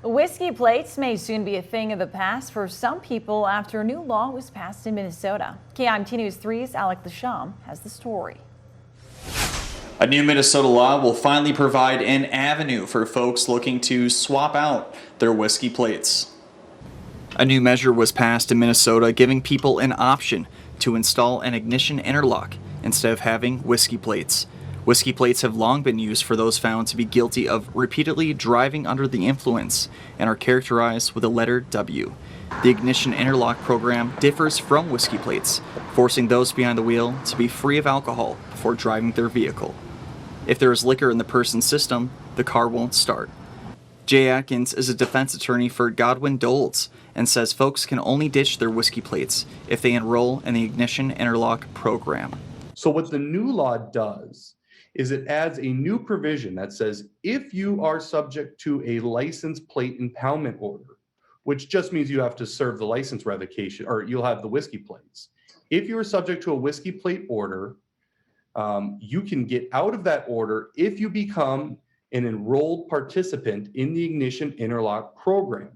Whiskey plates may soon be a thing of the past for some people after a new law was passed in Minnesota. KIMT News 3's Alec Lasham has the story. A new Minnesota law will finally provide an avenue for folks looking to swap out their whiskey plates. A new measure was passed in Minnesota giving people an option to install an ignition interlock instead of having whiskey plates. Whiskey plates have long been used for those found to be guilty of repeatedly driving under the influence and are characterized with the letter W. The ignition interlock program differs from whiskey plates, forcing those behind the wheel to be free of alcohol before driving their vehicle. If there is liquor in the person's system, the car won't start. Jay Atkins is a defense attorney for Godwin Doles and says folks can only ditch their whiskey plates if they enroll in the ignition interlock program. So what the new law does is it adds a new provision that says if you are subject to a license plate impoundment order, which just means you have to serve the license revocation or you'll have the whiskey plates. If you are subject to a whiskey plate order, you can get out of that order if you become an enrolled participant in the ignition interlock program.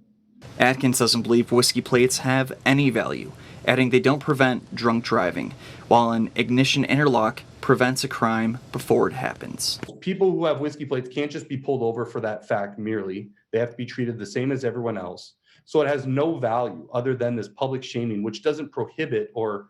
Atkins doesn't believe whiskey plates have any value, adding they don't prevent drunk driving, while an ignition interlock prevents a crime before it happens. People who have whiskey plates can't just be pulled over for that fact merely. They have to be treated the same as everyone else. So it has no value other than this public shaming, which doesn't prohibit or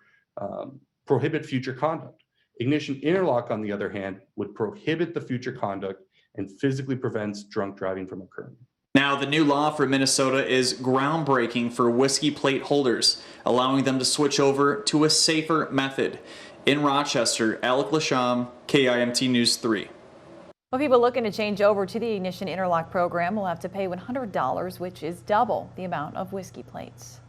prohibit future conduct. Ignition interlock, on the other hand, would prohibit the future conduct and physically prevents drunk driving from occurring. Now, the new law for Minnesota is groundbreaking for whiskey plate holders, allowing them to switch over to a safer method. In Rochester, Alec Lasham, KIMT News 3. Well, people looking to change over to the ignition interlock program will have to pay $100, which is double the amount of whiskey plates.